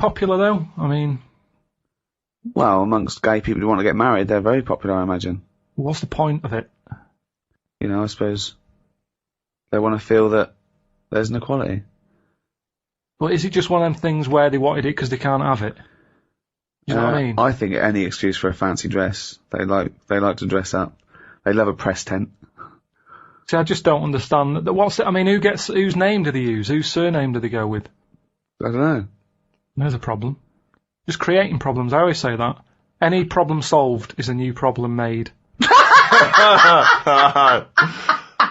popular though? I mean... Well, amongst gay people who want to get married, they're very popular, I imagine. What's the point of it? You know, I suppose they want to feel that there's an equality. Well, is it just one of them things where they wanted it because they can't have it? You know what I mean? I think any excuse for a fancy dress. They like to dress up. They love a press tent. See, I just don't understand that. Whose name do they use? Whose surname do they go with? I don't know. There's a problem. Just creating problems. I always say that. Any problem solved is a new problem made.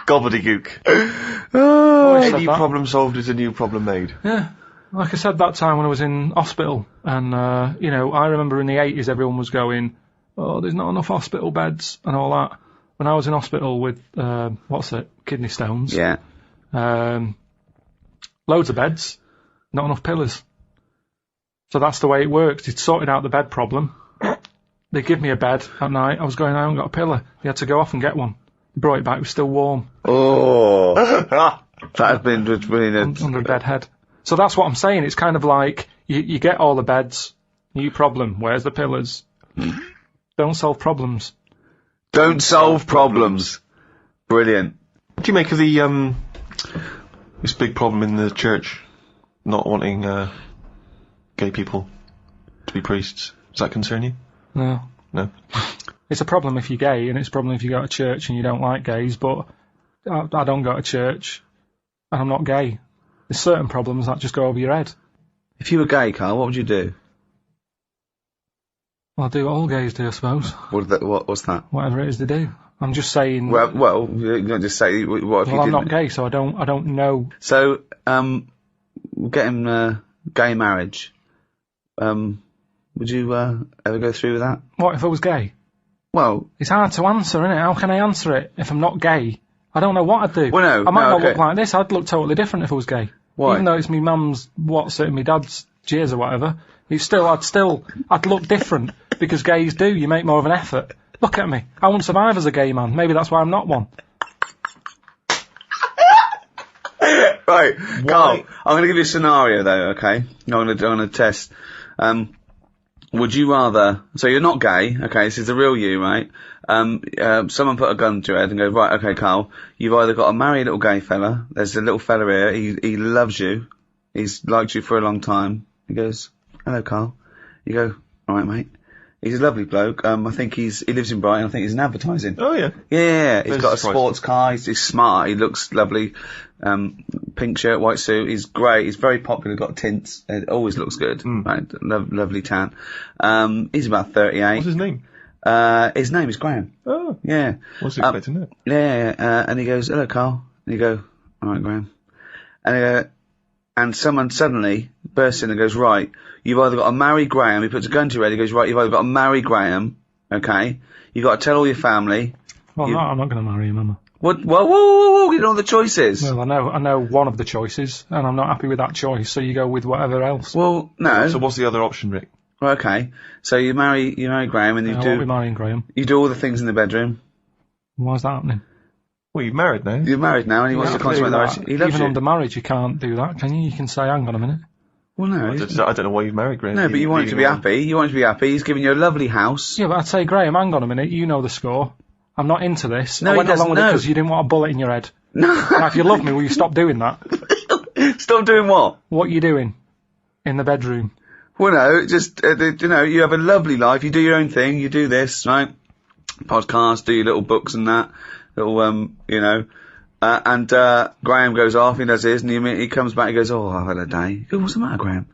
Gobbledygook. Any problem solved is a new problem made. Yeah. Like I said that time when I was in hospital, and, I remember in the 80s everyone was going, oh, there's not enough hospital beds and all that. When I was in hospital with, kidney stones. Yeah. Loads of beds, not enough pillars. So that's the way it works. He'd sorted out the bed problem. They give me a bed at night. I was going, I haven't got a pillar. They had to go off and get one. They brought it back. It was still warm. Oh. That had been brilliant. Under a dead head. So that's what I'm saying. It's kind of like, you get all the beds, new problem. Where's the pillars? Don't solve problems. Don't solve problems. Brilliant. What do you make of the, this big problem in the church not wanting, gay people to be priests? Does that concern you? No. No? It's a problem if you're gay, and it's a problem if you go to church and you don't like gays, but I don't go to church, and I'm not gay. There's certain problems that just go over your head. If you were gay, Carl, what would you do? Well, I'll do what all gays do, I suppose. What's that? Whatever it is they do. I'm just saying... Well, you don't just say... What if you didn't? I'm not gay, so I don't know. So, getting gay marriage, would you ever go through with that? What, if I was gay? Well... It's hard to answer, isn't it? How can I answer it if I'm not gay? I don't know what I'd do. Well, no, I might not look like this. I'd look totally different if I was gay. Why? Even though it's me mum's and my dad's jizz or whatever, I'd look different because gays do. You make more of an effort. Look at me. I wouldn't survive as a gay man. Maybe that's why I'm not one. Right, Carl, I'm going to give you a scenario though, okay? I'm going to test. Would you rather, so you're not gay, okay, this is the real you, right? Someone put a gun to your head and go, right, okay, Carl, you've either got a married little gay fella, there's a little fella here, he loves you, he's liked you for a long time. He goes, hello, Carl. You go, alright, mate. He's a lovely bloke. I think he lives in Brighton. I think he's in advertising. Oh, yeah. Yeah. He's got a sports car. He's smart. He looks lovely. Pink shirt, white suit. He's great. He's very popular. Got tints. It always looks good. Right. Lovely tan. He's about 38. What's his name? His name is Graham. Oh. Yeah. Wasn't expecting that. Yeah. And he goes, hello, Carl. And you go, alright, Graham. And someone suddenly bursts in and goes, right, you've either got to marry Graham. He puts a gun to your head. He goes, right, you've either got to marry Graham, okay? You've got to tell all your family. Well, no, I'm not going to marry him, am I? What? Whoa, you know the choices. Well, I know one of the choices, and I'm not happy with that choice, so you go with whatever else. Well, no. So what's the other option, Rick? Well, okay. So you marry Graham and I won't be marrying Graham. You do all the things in the bedroom. Why is that happening? Well, you're married now. You're married now, and he wants to consummate the marriage. He loves Even you. under marriage, you can't do that, can you? You can say, hang on a minute. Well, no. I don't know why you've married Graham. No, but you want him to be happy. You want him to be happy. He's giving you a lovely house. Yeah, but I'd say, Graham, hang on a minute. You know the score. I'm not into this. No, I went he doesn't along with it know. because you didn't want a bullet in your head. No. Now, if you love me, will you stop doing that? Stop doing what? What are you doing in the bedroom? Well, no, just, you have a lovely life. You do your own thing. You do this, right? Podcast, do your little books and that. Little, and Graham goes off, he does his, and he comes back, he goes, oh, I've had a day. You go, what's the matter, Graham?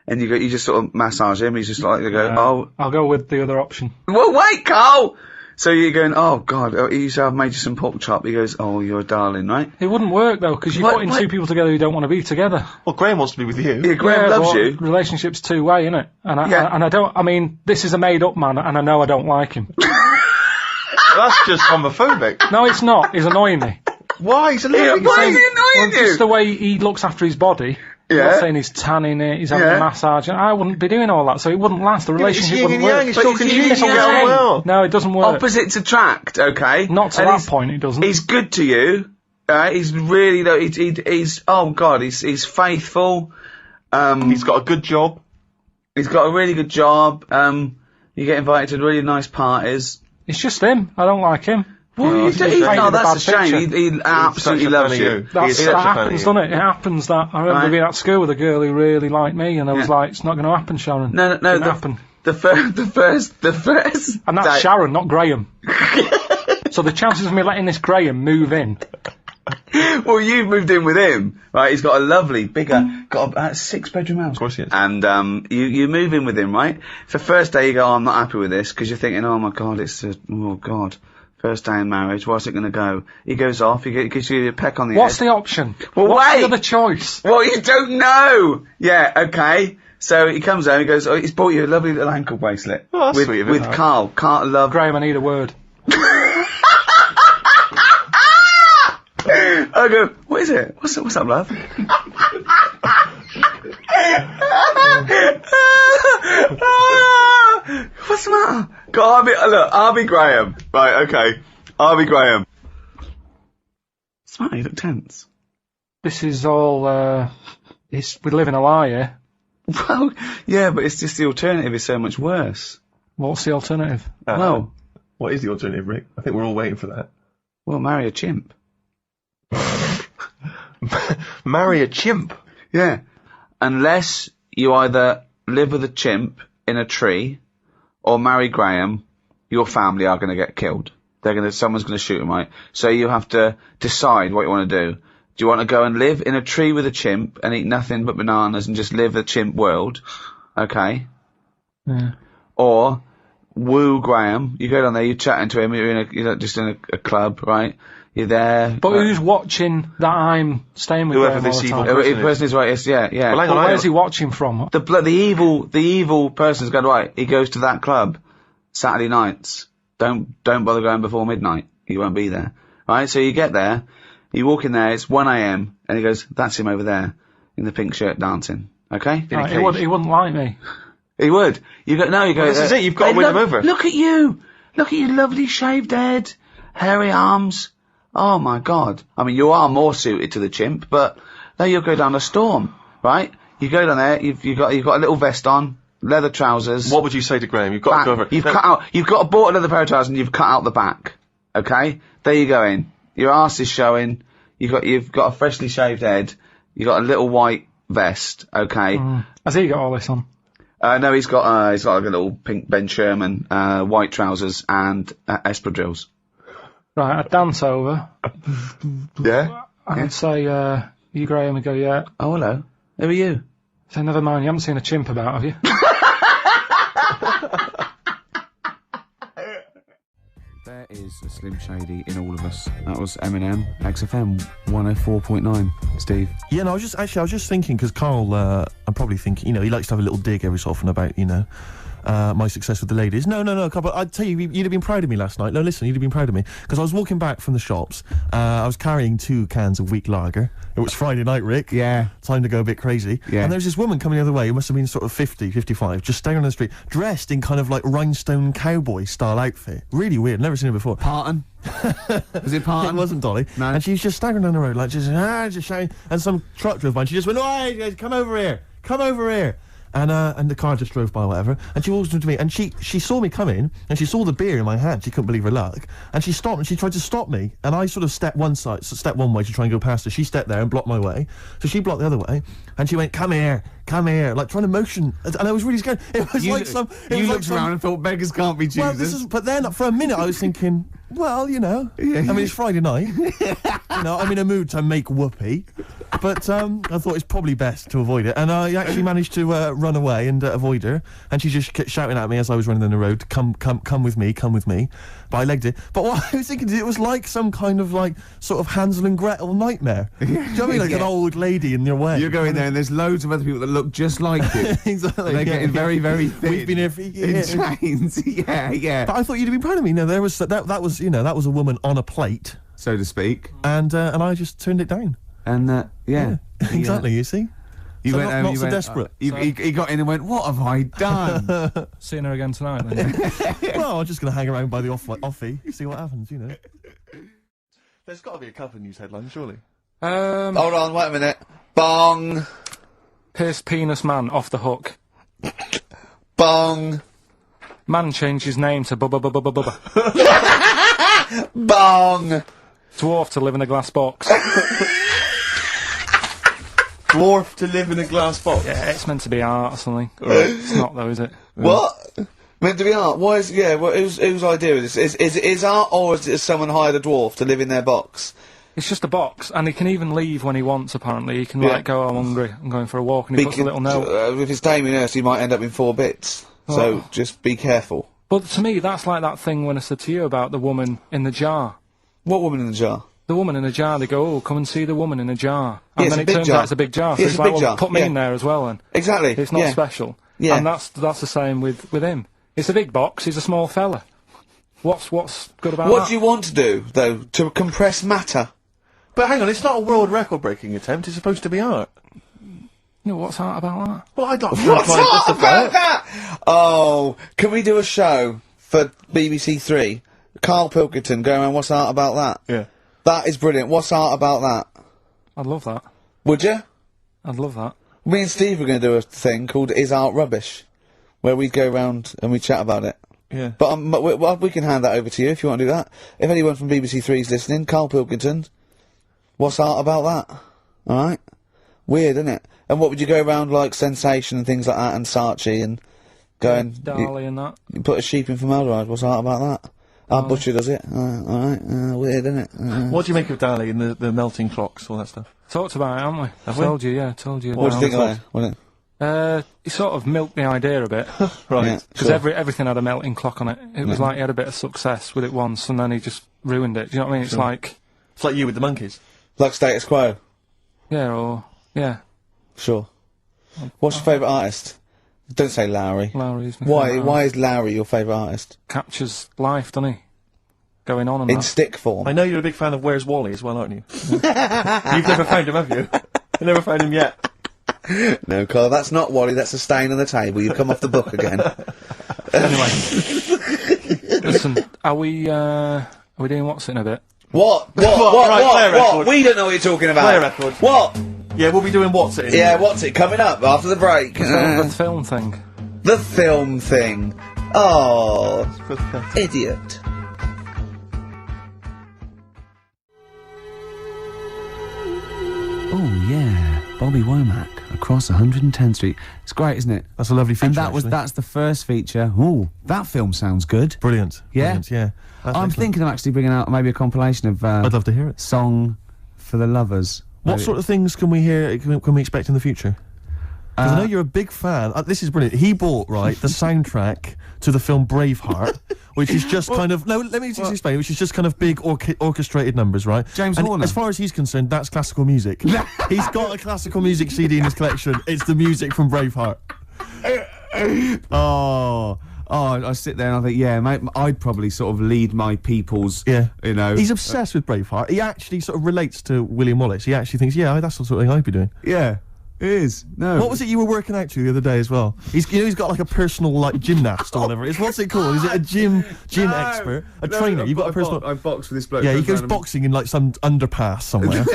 And you just sort of massage him, he's just like, you go, oh. I'll go with the other option. Well, wait, Carl! So you're going, oh, God, he used to have made you some pork chop. He goes, oh, you're a darling, right? It wouldn't work, though, because you're putting two people together who don't want to be together. Well, Graham wants to be with you. Yeah, Graham loves you. Relationship's two-way, isn't it? And this is a made-up man, and I know I don't like him. That's just homophobic. No, it's not. He's annoying me. Why? He's annoying Why is he annoying you? Just the way he looks after his body. Yeah. I'm not saying he's tanning it, he's having a massage, and I wouldn't be doing all that, so it wouldn't last. The relationship wouldn't work. It's talking to you, it's all going well. No, it doesn't work. Opposites attract, okay? Not to that point, it doesn't. He's good to you. He's really, he's oh God, he's faithful. He's got a good job. He's got a really good job. You get invited to really nice parties. It's just him. I don't like him. Well, He's painted that's a bad shame. picture. He absolutely such a loves fan of you. you. That happens, doesn't it? It happens that I remember Right. being at school with a girl who really liked me, and I was like, "It's not going to happen, Sharon." No. Didn't happen. The first. And that's day- Sharon, not Graham. So the chances of me letting this Graham move in. Well, you've moved in with him, right? He's got a lovely, bigger, got a 6-bedroom house. Of course he is. And you move in with him, right? For first day, you go, oh, I'm not happy with this, because you're thinking, oh my God, oh God, first day in marriage, what's it going to go? He goes off, he gives you a peck on the What's head. the option? Well, What's wait! the other choice? Well, you don't know! Yeah, okay. So he comes home, he goes, oh, he's bought you a lovely little ankle bracelet. Oh, that's sweet of him. With Karl. Karl love. Graham, I need a word. I go, what is it? What's up, love? What's the matter? I'll be Graham. Right, okay. I'll be Graham. What's the matter? You look tense. This is all, we live in a lie here. Well, yeah, but it's just the alternative is so much worse. What's the alternative? Well, What is the alternative, Rick? I think we're all waiting for that. well, marry a chimp. Marry a chimp. Yeah. Unless you either live with a chimp in a tree or marry Graham, your family are going to get killed. Someone's going to shoot them, right? So you have to decide what you want to do. Do you want to go and live in a tree with a chimp and eat nothing but bananas and just live the chimp world? Okay. Yeah. Or woo Graham. You go down there, you're chatting to him, you're just in a club, right? You're there. But who's watching that I'm staying with Whoever Graham all this the evil time? The person is right, yeah. Well, hang on, But where's he watching from? The evil person's going, right, he goes to that club Saturday nights. Don't bother going before midnight. He won't be there. Right? So you get there, you walk in there, it's 1 a.m, and he goes, that's him over there, in the pink shirt dancing. Okay? Right, he wouldn't like me. He would. You go, this is it, you've got to win him over. Look at you! Look at your lovely shaved head, hairy arms. Oh my God. I mean, you are more suited to the chimp, but now you'll go down a storm, right? You go down there, you've got a little vest on, leather trousers. What would you say to Graham? You've got to go over. You've got a bought leather pair of trousers and you've cut out the back. Okay? There you go in. Your arse is showing. You've got a freshly shaved head. You've got a little white vest. Okay? Has he got all this on? No, he's got like a little pink Ben Sherman, white trousers and espadrilles. Right, I'd dance over. Yeah? I'd say, you Graham, and go, yeah. Oh, hello. Who are you? Say, never mind, you haven't seen a chimp about, have you? There is a Slim Shady in all of us. That was Eminem, XFM 104.9. Steve. Yeah, no, I was just thinking, because Karl, I'm probably thinking, he likes to have a little dig every so often about, my success with the ladies. No, Karl, but I'd tell you, you'd have been proud of me last night. No, listen, you'd have been proud of me. Because I was walking back from the shops, I was carrying 2 cans of weak lager. It was Friday night, Rick. Yeah. Time to go a bit crazy. Yeah. And there was this woman coming the other way, who must have been sort of 50, 55, just staring on the street, dressed in kind of like rhinestone cowboy style outfit. Really weird, never seen her before. Parton. Was it Parton? It wasn't Dolly. No. And she was just staggering down the road, like, just shouting. And some truck drove by, and she just went, "Oi, come over here! Come over here!" And the car just drove by, whatever. And she walked into me, and she saw me come in, and she saw the beer in my hand. She couldn't believe her luck. And she stopped, and she tried to stop me. And I sort of stepped one way to try and go past her. She stepped there and blocked my way. So she blocked the other way, and she went, come here, like trying to motion. And I was really scared. It was You looked around and thought, beggars can't be choosers. But then, for a minute, I was thinking, well, I mean, it's Friday night. I'm in a mood to make whoopee. But I thought it's probably best to avoid it. And I actually managed to run away and avoid her. And she just kept shouting at me as I was running down the road, come with me, come with me. But I legged it. But what I was thinking, it was like some kind of sort of Hansel and Gretel nightmare. Do you know what I mean? Like an old lady in your way. You're going there and there's loads of other people that look just like you. Exactly. They're getting very, very thin. We've been here for years. In chains. Yeah. But I thought you'd be proud of me. There was that was a woman on a plate, so to speak. And I just turned it down. And yeah. Exactly. You see. You so went home, not so desperate. He got in and went, what have I done? Seeing her again tonight, then. Well, I'm just going to hang around by the offie, see what happens, There's got to be a couple of news headlines, surely. Hold on, wait a minute. Bong! Pierce Penis Man off the hook. Bong. Man changed his name to Bubba Bubba Bubba Bubba. Bong. Dwarf to live in a glass box. Dwarf to live in a glass box. Yeah, it's meant to be art or something. It's not though, is it? What? Meant to be art? Why is... Yeah, whose idea is this? Is art, or is it someone hired a dwarf to live in their box? It's just a box, and he can even leave when he wants, apparently. He can, like, go, I'm hungry, I'm going for a walk, and he puts a little note. If it's Damien Hirst, he might end up in 4 bits. So, just be careful. But to me, that's like that thing when I said to you about the woman in the jar. What woman in the jar? The woman in the jar, they go, oh, come and see the woman in the jar. Yeah, And then it turns out it's a big jar, so Yeah, it's like, well, put me in there as well, then. Exactly. It's not special. Yeah. And that's the same with him. It's a big box, he's a small fella. What's good about that? What do you want to do, though? To compress matter? But hang on, it's not a world record-breaking attempt. It's supposed to be art. You know, what's art about that? Well, I don't. What's art about that? Oh, can we do a show for BBC Three? Karl Pilkington going around. What's art about that? Yeah. That is brilliant. What's art about that? I'd love that. Would you? I'd love that. Me and Steve were going to do a thing called "Is Art Rubbish," where we'd go around and we'd chat about it. Yeah. But we can hand that over to you if you want to do that. If anyone from BBC Three is listening, Karl Pilkington. What's art about that? Alright? Weird, isn't it? And what would you go around like Sensation and things like that and Saatchi and going... Dali and that. You put a sheep in formaldehyde, what's art about that? Our butcher does it. Alright, weird, isn't it? What do you make of Dali and the melting clocks, all that stuff? Talked about it, haven't we? Have we? Told you, yeah, told you. What do you think of that? Wasn't it? He sort of milked the idea a bit. Right. Yeah. Because Sure. everything had a melting clock on it. It was like he had a bit of success with it once, and then he just ruined it. Do you know what I mean? It's like... It's like you with the monkeys. Like Status Quo? Yeah. Sure. What's your favourite artist? Don't say Lowry. Lowry's my favourite Why is Lowry your favourite artist? captures life, doesn't he? Going on and In that. stick form. I know you're a big fan of Where's Wally as well, aren't you? You've never found him, have you? You've never found him yet. No, Carl, that's not Wally, that's a stain on the table. You come off the book again. Anyway. Listen, are we doing what's in a bit? What? Right, play a record. We don't know what you're talking about. Play a record. What? Yeah, we'll be doing What's It? Yeah, what's it? Coming up after the break. The film thing. The film thing. Oh, idiot. Oh yeah, Bobby Womack across 110th Street. It's great, isn't it? That's a lovely feature, And actually. that's the first feature. Ooh, that film sounds good. Brilliant. Yeah? Brilliant, yeah. That's I'm excellent. thinking of actually bringing out maybe a compilation of I'd love to hear it. Song for the Lovers. What Maybe. sort of things can we hear, can we expect in the future? Because I know you're a big fan. This is brilliant. He bought, right, the soundtrack to the film Braveheart, which is just kind of... No, let me just explain. Which is just kind of big orchestrated numbers, right? James and Horner. as far as he's concerned, that's classical music. He's got a classical music CD in his collection. It's the music from Braveheart. Oh, I sit there and I think, yeah, mate, I'd probably sort of lead my people's, you know... He's obsessed with Braveheart. He actually sort of relates to William Wallace. He actually thinks, yeah, that's the sort of thing I'd be doing. Yeah, it is. No. What was it you were working out to the other day as well? He's got like a personal like gymnast or whatever. What's it called? Is it a gym expert, a trainer? You've got a personal. I box with this bloke. Yeah, he goes boxing in like some underpass somewhere.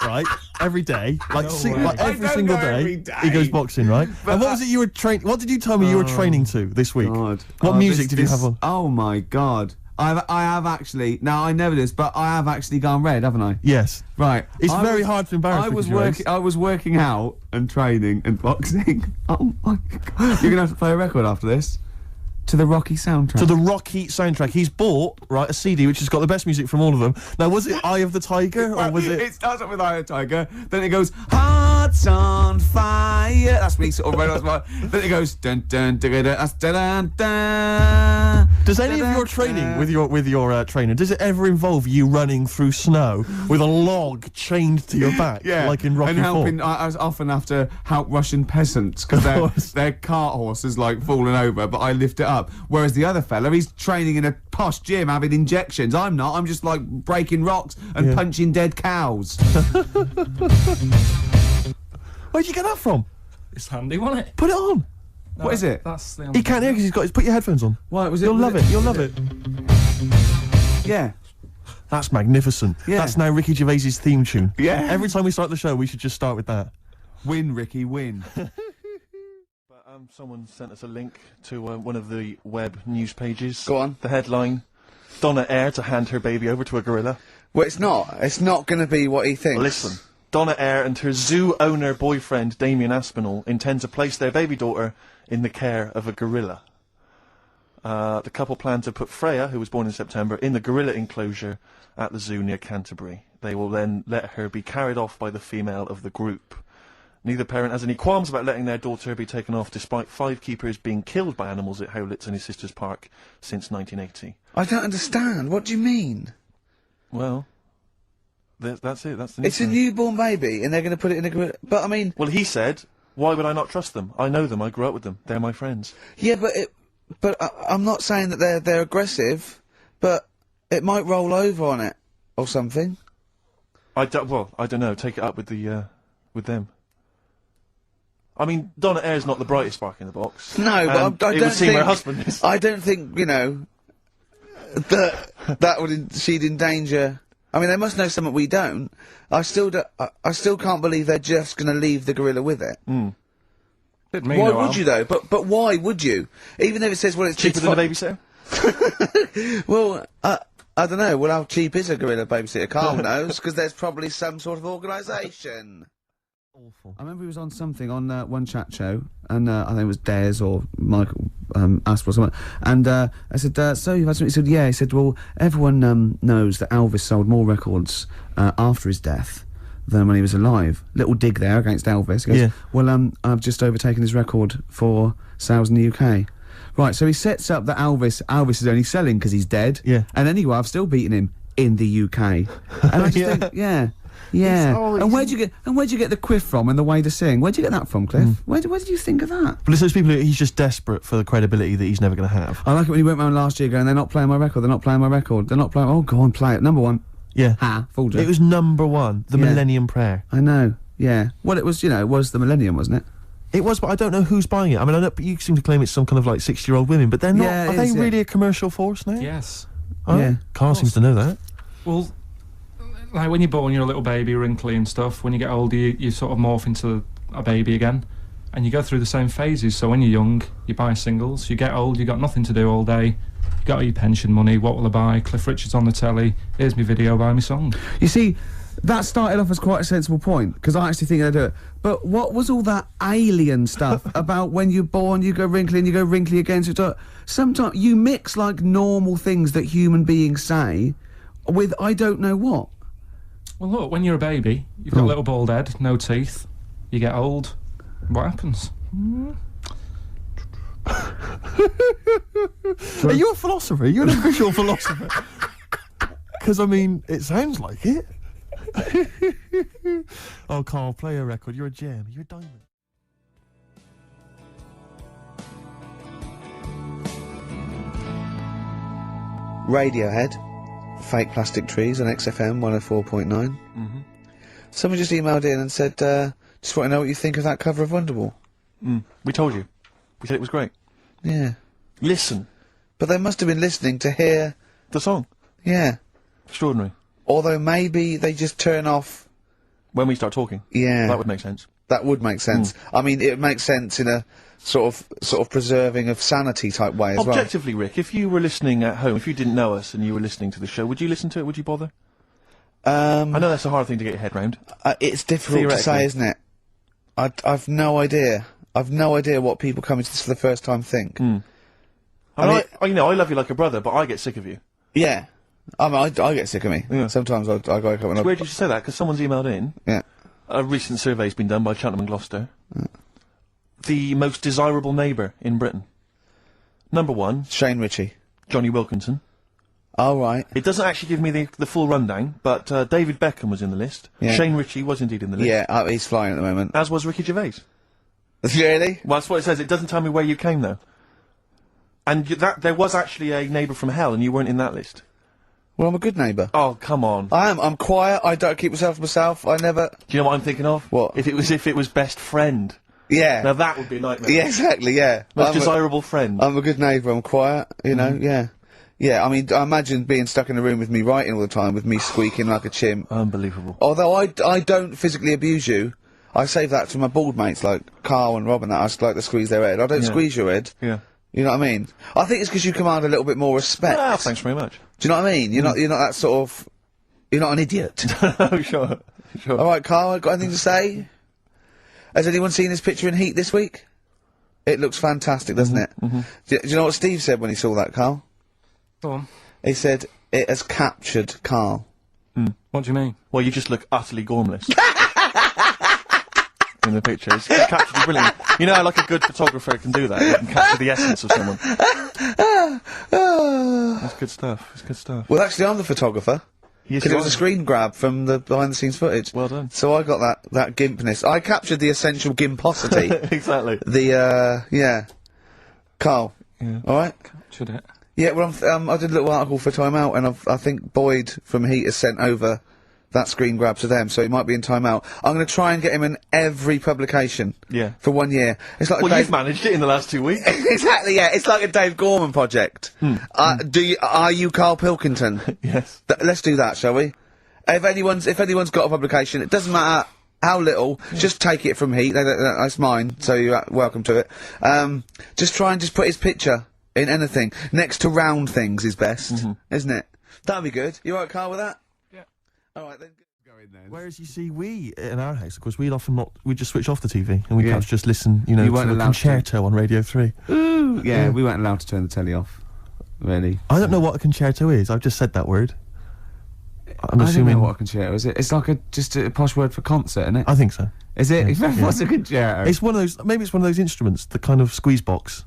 Right, every day, like, every single day, he goes boxing, right? And what was it you were training? What did you tell me you were training to this week? God. What music did you have on? Oh my God. I have actually, now I never this, but I have actually gone red, haven't I? Yes. Right. It's very hard to embarrass. I was working out and training and boxing. Oh my God. You're gonna have to play a record after this. To the Rocky soundtrack. To the Rocky soundtrack. He's bought, right, a CD which has got the best music from all of them. Now, was it Eye of the Tiger, or was it... It starts off with Eye of the Tiger, then it goes, Hearts on Fire. That's me sort of right off. Then it goes, dun dun dun dun dun dun dun. Does any of your training with your trainer, does it ever involve you running through snow with a log chained to your back, like in Rocky and helping? IV? I often have to help Russian peasants because their cart horse is like falling over, but I lift it up. Whereas the other fella, he's training in a posh gym having injections. I'm not. I'm just like breaking rocks and punching dead cows. Where'd you get that from? It's handy, wasn't it? Put it on. No, What is it? That's the He can't hear because put your headphones on. What was it? You'll love it. You'll love it. Yeah. That's magnificent. Yeah. That's now Ricky Gervais's theme tune. Yeah. Every time we start the show, we should just start with that. Win, Ricky, win. But Someone sent us a link to one of the web news pages. Go on. The headline, Donna Eyre to hand her baby over to a gorilla. Well, it's not. It's not going to be what he thinks. Well, listen. Donna Eyre and her zoo owner boyfriend, Damien Aspinall, intend to place their baby daughter in the care of a gorilla. The couple plan to put Freya, who was born in September, in the gorilla enclosure at the zoo near Canterbury. They will then let her be carried off by the female of the group. Neither parent has any qualms about letting their daughter be taken off, despite 5 keepers being killed by animals at Howlett's and his sister's park since 1980. I don't understand. What do you mean? Well, that's it. That's the news. It's a newborn baby, and they're going to put it in a gorilla. But I mean, Well, he said, why would I not trust them? I know them. I grew up with them. They're my friends. yeah, but I'm not saying that they're aggressive, but it might roll over on it or something. I don't know. Take it up with the with them. I mean, Donna Eyre's not the brightest spark in the box. No, but And I it don't would seem think her husband is. I don't think that would she'd endanger. I mean, they must know something we don't. I still can't believe they're just going to leave the gorilla with it. Didn't mean Why no would harm. you though? But why would you? Even if it says, well, it's Cheaper than a babysitter? Well, I don't know. Well, how cheap is a gorilla babysitter? Carl knows, because there's probably some sort of organisation. Awful. I remember he was on something on one chat show, and I think it was Des or Michael Asper or something. And I said, "So you've had something?" He said, "Yeah." He said, "Well, everyone knows that Elvis sold more records after his death than when he was alive." Little dig there against Elvis. He goes, Yeah. "Well, I've just overtaken his record for sales in the UK." Right, so he sets up that Elvis is only selling because he's dead. Yeah. And anyway, I've still beaten him in the UK. And I just Yeah. think, yeah. And where'd you get the quiff from and the way to sing? Where'd you get that from, Cliff? Where did you think of that? But it's those people he's just desperate for the credibility that he's never going to have. I like it when he went round last year going, they're not playing my record, they're not playing my record, they're not playing. Oh, go on, play it. Number 1. Yeah. Ha, fooled you. It was #1, the Yeah. Millennium Prayer. I know. Yeah. Well, it was. It was the Millennium, wasn't it? It was, but I don't know who's buying it. I mean, I know you seem to claim it's some kind of like 60-year-old women, but they're not. Yeah, Are it they is, yeah. really a commercial force now? Yes. Oh, Yeah. Carl seems to know that. Well, like when you're born, you're a little baby, wrinkly and stuff. When you get older, you sort of morph into a baby again. And you go through the same phases. So when you're young, you buy singles. You get old, you got nothing to do all day. You got all your pension money. What will I buy? Cliff Richard's on the telly. Here's my video, buy me song. You see, that started off as quite a sensible point, because I actually think they do it. But what was all that alien stuff about when you're born, you go wrinkly and you go wrinkly again? So sometimes you mix like normal things that human beings say with I don't know what. Well, look, when you're a baby, you've got a little bald head, no teeth. You get old. What happens? Are you a philosopher? You're an official philosopher. Because, I mean, it sounds like it. Oh, Carl, play a record. You're a gem. You're a diamond. Radiohead, Fake Plastic Trees on XFM 104.9. Someone just emailed in and said, just want to know what you think of that cover of Wonderwall. We told you. We said it was great. Yeah. Listen. But they must have been listening to hear... The song. Yeah. Extraordinary. Although maybe they just turn off... When we start talking. Yeah. That would make sense. That would make sense. I mean, it makes sense in a sort of preserving of sanity type way as well. Objectively, Rick, if you were listening at home, if you didn't know us and you were listening to the show, would you listen to it? Would you bother? I know that's a hard thing to get your head round. It's difficult to say, isn't it? I've no idea. I've no idea what people coming to this for the first time think. I mean, I love you like a brother, but I get sick of you. Yeah. I mean, I get sick of me. Yeah. Sometimes I go up and It's weird you should say that, because someone's emailed in. Yeah. A recent survey's been done by Cheltenham and Gloucester. The most desirable neighbour in Britain. Number 1, Shane Ritchie. Johnny Wilkinson. Oh, right. It doesn't actually give me the full rundown, but David Beckham was in the list. Yeah. Shane Ritchie was indeed in the list. Yeah, he's flying at the moment. As was Ricky Gervais. Really? Well, that's what it says. It doesn't tell me where you came, though. And there was actually a neighbour from hell, and you weren't in that list. Well, I'm a good neighbour. Oh, come on. I am. I'm quiet. I don't keep myself to myself. I never... Do you know what I'm thinking of? What? If it was best friend. Yeah. Now that would be a nightmare. Yeah, exactly, yeah. Most desirable friend. I'm a good neighbour. I'm quiet, you know, yeah. Yeah, I mean, I imagine being stuck in a room with me writing all the time, with me squeaking like a chimp. Unbelievable. Although I don't physically abuse you, I save that to my bald mates like Carl and Rob and that. I just like to squeeze their head. I don't squeeze your head. Yeah. You know what I mean? I think it's because you command a little bit more respect. Ah, thanks very much. Do you know what I mean? You're not that sort of. You're not an idiot. Oh, sure. All right, Carl. Got anything to say? Has anyone seen his picture in Heat this week? It looks fantastic, doesn't it? Do you know what Steve said when he saw that, Carl? Go on. He said it has captured Carl. What do you mean? Well, you just look utterly gormless. In the picture. It's captured you brilliantly. You know how, like, a good photographer can do that? They can capture the essence of someone. That's good stuff. It's good stuff. Well, actually, I'm the photographer. Yes, Because you it was are. a screen grab from the behind-the-scenes footage. Well done. So I got that gimpness. I captured the essential gimposity. Exactly. Yeah. Carl. Yeah. All right? Should it? Yeah, well, I did a little article for Time Out, and I think Boyd from Heat has sent over that screen grab to them, so he might be in Time Out. I'm going to try and get him in every publication. Yeah. For 1 year. It's like Well, you've managed it in the last 2 weeks. Exactly, yeah. It's like a Dave Gorman project. Are you Karl Pilkington? Yes. Let's do that, shall we? If anyone's got a publication, it doesn't matter how little, just take it from Heat. That's mine, so you're welcome to it. Just try and just put his picture in anything. Next to round things is best, isn't it? That'd be good. You alright, Carl, with that? Yeah. Alright then. Whereas you see, we in our house, of course, we'd just switch off the TV and we'd Yeah. perhaps just listen, you know, You to weren't the allowed to. concerto on Radio 3. Ooh, yeah, we weren't allowed to turn the telly off. Really. I don't know what a concerto is. I've just said that word. I'm I don't assuming. know what a concerto is. It's like just a posh word for concert, isn't it? I think so. Is it? What's a concerto? It's one of those. Maybe it's one of those instruments, the kind of squeeze box.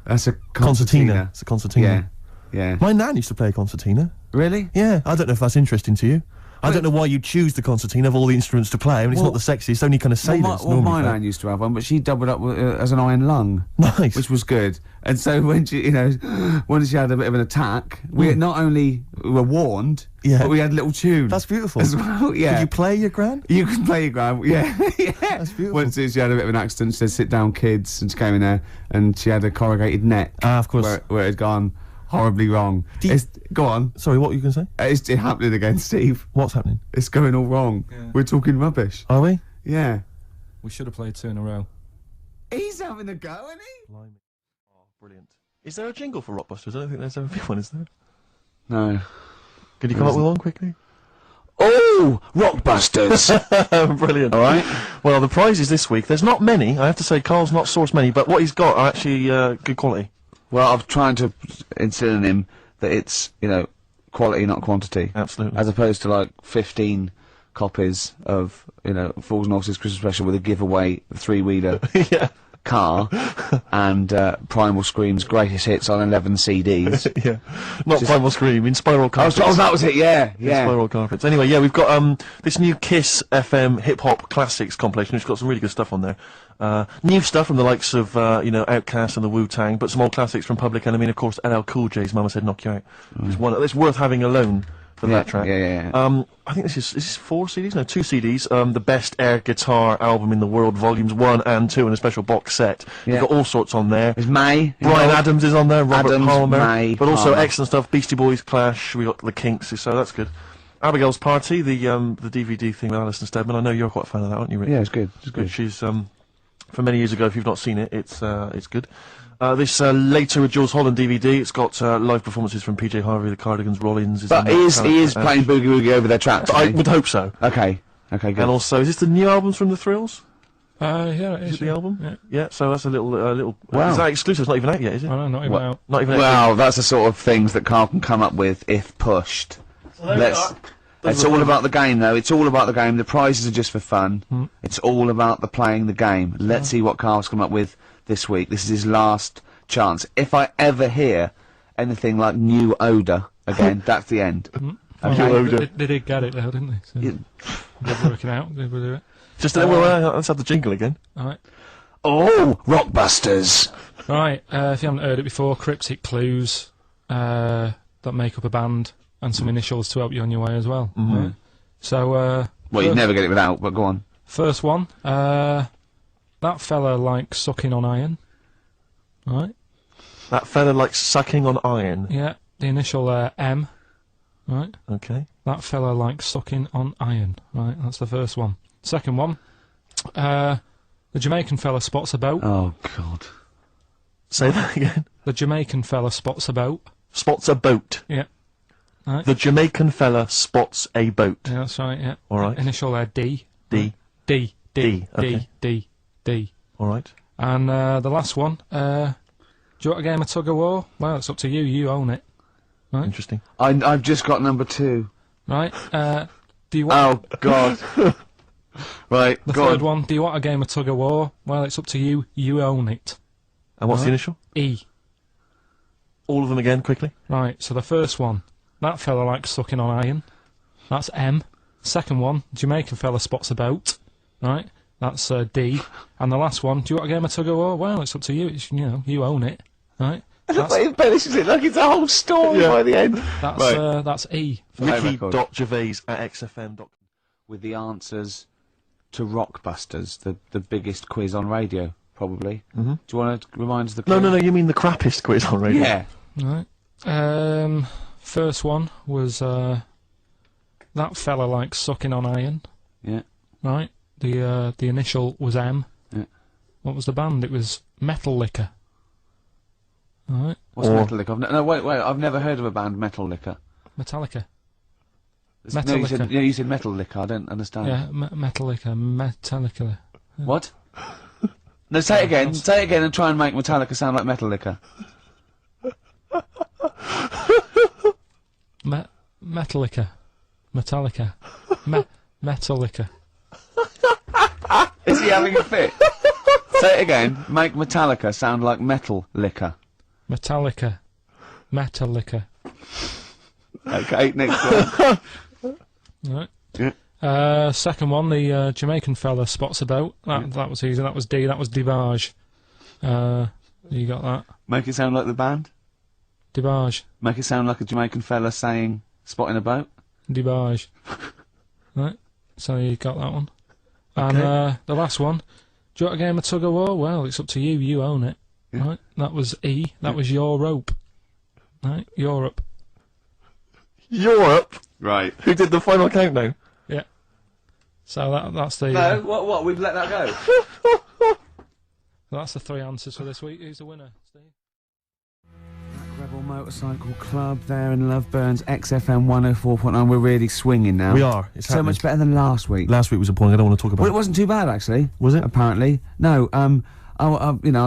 That's a Concertina. It's a concertina. Yeah. My nan used to play a concertina. Really? Yeah. I don't know if that's interesting to you. I don't know why you choose the concertina of all the instruments to play. I mean, it's Well- not the sexiest. Only kind of sailors Well, my normally play. nan used to have one, but she doubled up as an iron lung. Nice. Which was good. And so when she, when she had a bit of an attack, we not only were warned, Yeah. but we had a little tune. That's beautiful. As well, yeah. Could you play your gran? You can play your ground, yeah. Yeah. That's beautiful. Once she had a bit of an accident, she said, "Sit down, kids," and she came in there, and she had a corrugated neck. Ah, of course. Where it had gone horribly wrong. Do you- Go on. Sorry, what were you going to say? It's happening again, Steve. What's happening? It's going all wrong. Yeah. We're talking rubbish. Are we? Yeah. We should have played 2 in a row. He's having a go, isn't he? Blimey. Oh, brilliant. Is there a jingle for Rockbusters? I don't think there's ever been one, is there? No. Could you come up with one quickly? Oh! Rockbusters! Brilliant. All right. Well, the prizes this week, there's not many. I have to say, Carl's not sourced many, but what he's got are actually good quality. Well, I'm trying to instill in him that it's, quality, not quantity. Absolutely. As opposed to, like, 15 copies of, Fools and Horses Christmas Special with a giveaway 3-wheeler Yeah. car and Primal Scream's greatest hits on 11 CDs. Yeah. Not Primal Scream, in Spiral Carpets. Oh, that was it, yeah. Spiral Carpets. Anyway, yeah, we've got this new Kiss FM Hip Hop Classics compilation, which has got some really good stuff on there. New stuff from the likes of, Outkast and the Wu-Tang, but some old classics from Public Enemy, and of course LL Cool J's Mama Said Knock You Out. It's worth having alone for that track. Yeah. I think this is 4 CDs? No, 2 CDs. The Best Air Guitar Album in the World, Volumes 1 and 2, and a special box set. Yeah. You've got all sorts on there. There's May. Brian Adams is on there, Robert Adams, Palmer, May, but also Palmer. excellent stuff. Beastie Boys, Clash, we got the Kinks, so that's good. Abigail's Party, the DVD thing with Alison Steadman. I know you're quite a fan of that, aren't you, Rick? Yeah, it's good. It's good. She's from many years ago. If you've not seen it, it's good. This Later with Jules Holland DVD. It's got live performances from PJ Harvey, the Cardigans, Rollins. But he is playing Boogie Woogie over their tracks. I isn't he? would hope so. Okay, good. And also, is this the new albums from the Thrills? Yeah, it Is is. it the album? Yeah. Yeah. So that's a little. Wow. Is that exclusive? It's not even out yet, is it? Oh, no, not even out. Not even out. Well, that's the sort of things that Carl can come up with if pushed. It's all about the game, though. It's all about the game. The prizes are just for fun. It's all about the playing the game. Let's see what Carl's come up with this week. This is his last chance. If I ever hear anything like New Odour again, that's the end. They did get it though, didn't they? So they're working out. They will do it. Just let's have the jingle again. Alright. Oh, Rockbusters! Right, if you haven't heard it before, cryptic clues that make up a band and some initials to help you on your way as well. Right? So, Well, you'd never get it without, but go on. first one, that fella likes sucking on iron. Right? That fella likes sucking on iron. Yeah, the initial M. Right? Okay. That fella likes sucking on iron. Right, that's the first one. Second one, The Jamaican fella spots a boat. Oh, God. Say that again. The Jamaican fella spots a boat. Spots a boat. Yeah. Right. The Jamaican fella spots a boat. Yeah, that's right, yeah. All right. Initial there, D. D. D. D. Okay. D. D. All right. And the last one, do you want a game of tug-of-war? Well, it's up to you. You own it. Right. Interesting. I've just got number 2. Right. Do you want... Oh, God. Right, The go third on. one, do you want a game of tug-of-war? Well, it's up to you. You own it. And what's the Right. initial? E. All of them again, quickly. Right, so the first one, that fella likes sucking on iron. That's M. Second one, Jamaican fella spots a boat. Right, that's D. And the last one, do you want a game of tug-of-war? Well, it's up to you. It's, you own it. Right. That's, Embellishes it like it's a whole story by the end. that's E. Wiki.gervais@xfm.com. With the answers to Rockbusters, the biggest quiz on radio, probably. Mm-hmm. Do you want to remind us the quiz? No, you mean the crappiest quiz on radio? Yeah. Right. First one was that fella likes sucking on iron. Yeah. Right. The initial was M. Yeah. What was the band? It was Metal Liquor. Right. What's Metal Liquor? Wait, I've never heard of a band, Metal Liquor. Metallica. No, you said Metal Liquor, I don't understand. Yeah, Metal Liquor. Metallica. What? No, say it again. Say it again and try and make Metallica sound like Metal Liquor. Metallica. Metallica. Metallica. Is he having a fit? Say it again. Make Metallica sound like Metal Liquor. Metallica. Metallica. Okay, next one. Right. Yeah. Second one, the Jamaican fella spots a boat. That was easy. That was D. That was Dibage. You got that? Make it sound like the band. Dibage. Make it sound like a Jamaican fella saying "spotting a boat." Dibage. Right. So you got that one. Okay. And the last one. Do you want a game of tug-of-war? Well, it's up to you. You own it. Yeah. Right. That was E. That was your rope. Right. Europe. Europe? Right. Who did the final countdown? Yeah. So that's the. No, what? We've let that go. That's the 3 answers for this week. Who's the winner, Steve? Rebel Motorcycle Club there in Loveburns, XFM 104.9. We're really swinging now. We are. It's so happening. much better than last week. Last week was appalling. I don't want to talk about Well, it. it wasn't too bad actually. Was it? Apparently, no. I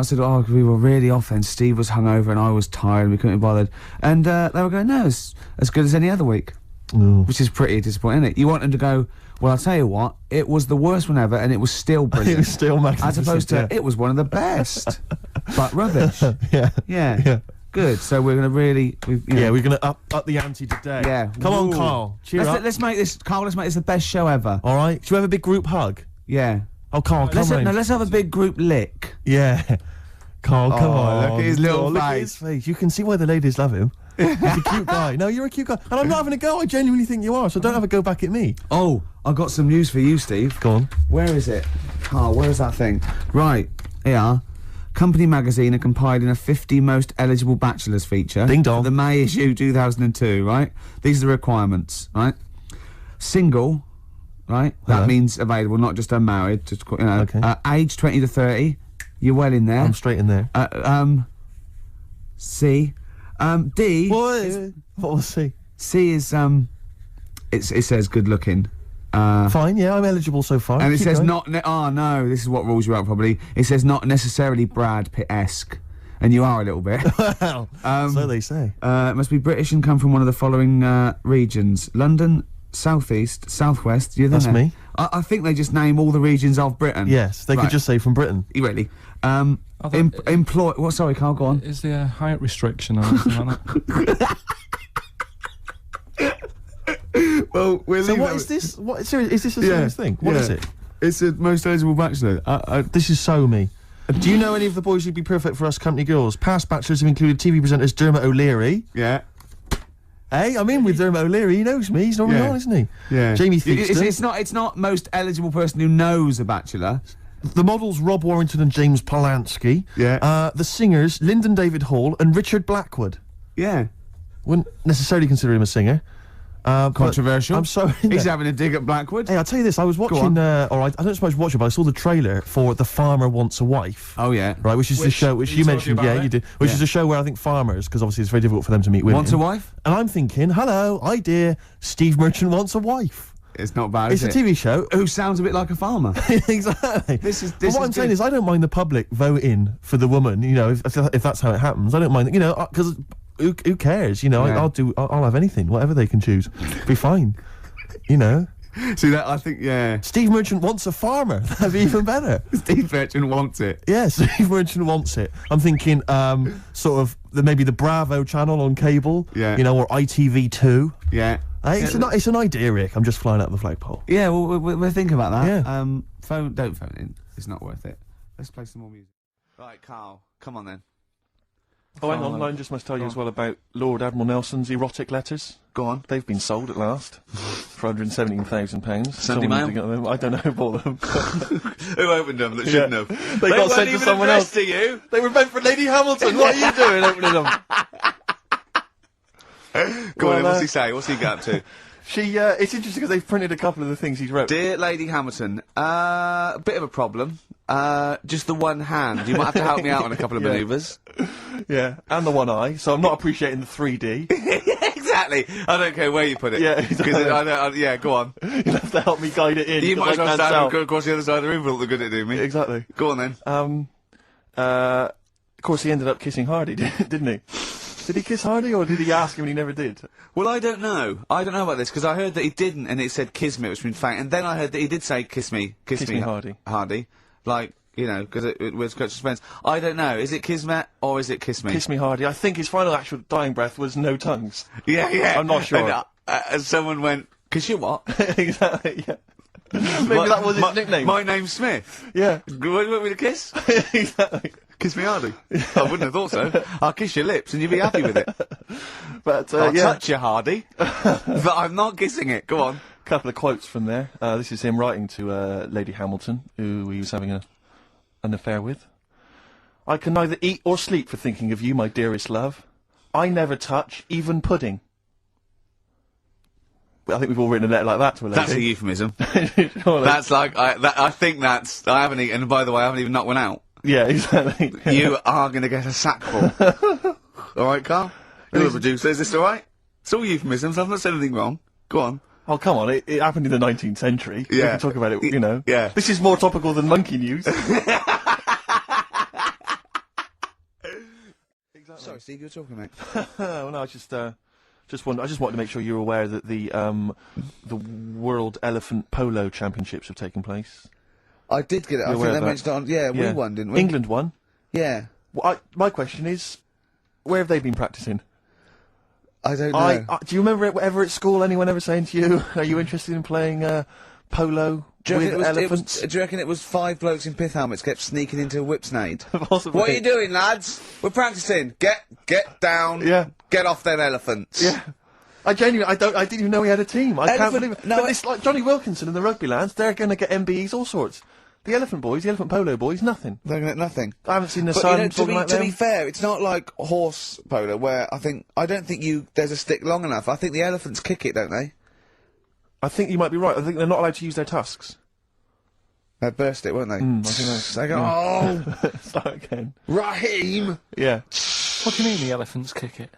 said, oh, we were really off then. Steve was hungover and I was tired and we couldn't be bothered. And they were going, no, it's as good as any other week. Ooh. Which is pretty disappointing, isn't it? You want them to go, well, I'll tell you what, it was the worst one ever and it was still brilliant. It was still magnificent. As opposed to, yeah. it was one of the best. But rubbish. Yeah. Yeah. Good. So we're going to really... We're going to up the ante today. Yeah. Come on, Ooh. Carl. Cheer up. Let's make this, Carl, let's make this the best show ever. All right. Should we have a big group hug? Yeah. Oh, Carl, come on. Let's have a big group lick. Yeah. Carl, come on. look at his little look at his face. You can see why the ladies love him. He's a cute guy. No, you're a cute guy. And I'm not having a go. I genuinely think you are, so don't have a go back at me. Oh, I've got some news for you, Steve. Go on. Where is it? Carl, where is that thing? Right, here. Company Magazine are compiling a 50 most eligible bachelors feature. Ding dong. For the May issue 2002, right? These are the requirements, right? Single, right? That Hello. means available, not just unmarried. Just, Okay. Age 20 to 30. You're well in there. I'm straight in there. C. D. What was C? C is, it says good looking. Fine, yeah, I'm eligible so far. And it Keep says going. not... oh, no, this is what rules you out, probably. It says not necessarily Brad Pitt-esque. And you are a little bit. Well, so they say. It must be British and come from one of the following regions. London, South East, South West. You're That's there. me. I think they just name all the regions of Britain. Yes, they Right. could just say from Britain. Really. thought- Employ... What? Sorry, Carl, go on. Is there a height restriction or anything like that? Well, we're So what is this? What, seriously, is this a serious thing? What is it? It's a most eligible bachelor. This is so me. Do you know any of the boys who'd be perfect for us company girls? Past bachelors have included TV presenters Dermot O'Leary. Yeah. Hey, I'm in with Dermot O'Leary. He knows me. He's normally Yeah. on, isn't he? Yeah. Jamie Theakston. It's not most eligible person who knows a bachelor. The models Rob Warrington and James Polanski. Yeah. The singers Lyndon David Hall and Richard Blackwood. Yeah. Wouldn't necessarily consider him a singer. Controversial. I'm sorry. He's having a dig at Blackwood. Hey, I'll tell you this. I was watching, or I don't suppose watch it, but I saw the trailer for The Farmer Wants a Wife. Oh, yeah. Right, which is the show which you mentioned. about Yeah, it? you did. Which is a show where I think farmers, because obviously it's very difficult for them to meet women. Wants a wife? And I'm thinking, hello, idea. Steve Merchant wants a wife. It's not bad, It's is a it? TV show. Who sounds a bit like a farmer. Exactly. This is But what I'm saying good. is, I don't mind the public voting for the woman. You know, if that's how it happens, I don't mind. You know, because who cares? You know, Yeah. I'll have anything, whatever they can choose. Be fine. You know, See that? I think, yeah. Steve Merchant wants a farmer. That'd be even better. Steve Merchant wants it. Yeah, Steve Merchant wants it. I'm thinking, sort of maybe the Bravo channel on cable. Yeah. You know, or ITV2. Yeah. It's an idea, Rick. I'm just flying out the flagpole. Yeah, well, we'll think about that. Yeah. Don't phone in. It's not worth it. Let's play some more music. Right, Carl, come on then. Oh, hang on. I just must tell you as well about Lord Admiral Nelson's erotic letters. Go on. They've been sold at last for £117,000. Sunday Mail? I don't know who bought them. Who opened them that shouldn't have? They got weren't sent to even someone else. addressed to you. They were meant for Lady Hamilton. What are you doing opening them? Go on, then, Well, what's he say? What's he got up to? It's interesting because they've printed a couple of the things he's wrote. Dear Lady Hamilton, a bit of a problem. Just the one hand. You might have to help me out on a couple of Yeah. manoeuvres. Yeah, and the one eye. So I'm not appreciating the 3D. Exactly. I don't care where you put it. Yeah, exactly. Yeah, go on. You'll have to help me guide it in. You 'cause might as I well can't stand tell. and go across the other side of the room for all the good it do me. Exactly. Go on then. Of course, he ended up kissing Hardy, didn't he? Did he kiss Hardy, or did he ask him and he never did? Well, I don't know. I don't know about this because I heard that he didn't, and it said "kiss me," which means fact. And then I heard that he did say "kiss me, Kiss me, Hardy." Hardy, like you know, because it was such suspense. I don't know. Is it kismet or is it kiss me? Kiss me, Hardy. I think his final actual dying breath was no tongues. Yeah, yeah. I'm not sure. And someone went, "Kiss you what?" Exactly, yeah. Maybe that was his nickname. My name's Smith. Yeah. You want me to kiss? Exactly. Kiss me hardy. I wouldn't have thought so. I'll kiss your lips and you'll be happy with it. But, I'll yeah. touch you hardy, but I'm not kissing it. Go on. Couple of quotes from there. This is him writing to Lady Hamilton, who he was having an affair with. I can neither eat or sleep for thinking of you, my dearest love. I never touch even pudding. I think we've all written a letter like that to a lady. That's a euphemism. Surely. That's like, I think that's, I haven't eaten, and by the way, I haven't even knocked one out. Yeah, exactly. You are going to get a sackful. Alright, Carl? You're the producer, is this alright? It's all euphemisms, I've not said anything wrong. Go on. Oh, come on, it happened in the 19th century. We Yeah. can talk about it, you know. Yeah. This is more topical than monkey news. Sorry, Steve, you were talking, mate. Well, no, I just wanted to make sure you're aware that the World Elephant Polo Championships have taken place. I did get it. I You're think aware they of that? mentioned it on, yeah, we won, didn't we? England won. Yeah. Well, my question is, where have they been practicing? I don't know. Do you remember ever at school anyone ever saying to you, "Are you interested in playing polo Do you with reckon elephants?" do you reckon it was 5 blokes in pith helmets kept sneaking into a whipsnade? Possibly. What are you doing, lads? We're practicing. Get down. Yeah. Get off them elephants. Yeah. I didn't even know he had a team. I can't Elephant- believe it. no, But it's like Johnny Wilkinson and the rugby lads, they're going to get MBEs, all sorts. The elephant boys, the elephant polo boys, nothing. They're going to get nothing. I haven't seen the But sun you know, talking like to them. be fair, it's not like horse polo where I don't think there's a stick long enough. I think the elephants kick it, don't they? I think you might be right. I think they're not allowed to use their tusks. They burst it, weren't they? I think that's... They go, oh, Start again. Raheem! Yeah. What do you mean the elephants kick it?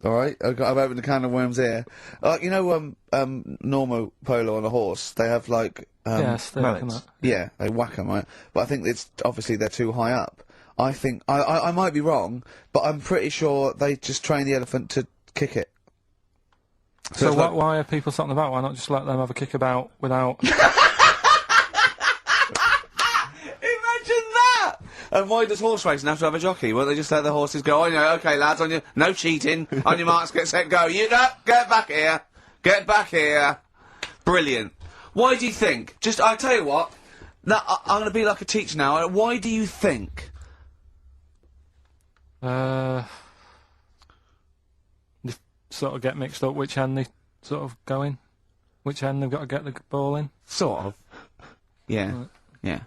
Alright, I've opened a can of worms here. You know, normal polo on a horse, they have like, Yes, they reckon mallets. that. yeah, they whack 'em, right? But I think it's, obviously they're too high up. I think, I might be wrong, but I'm pretty sure they just train the elephant to kick it. So it's like- why are people something about? Why not just let them have a kick about without... Imagine that! And why does horse racing have to have a jockey? Well, they just let the horses go, oh, yeah, okay, lads, on your, no cheating, on your marks, get set, go. You know, get back here. Get back here. Brilliant. Why do you think? I'll tell you what, now, I'm going to be like a teacher now. Why do you think? They sort of get mixed up which hand they sort of go in. Which hand they've got to get the ball in. Sort of. Yeah. Right. Yeah.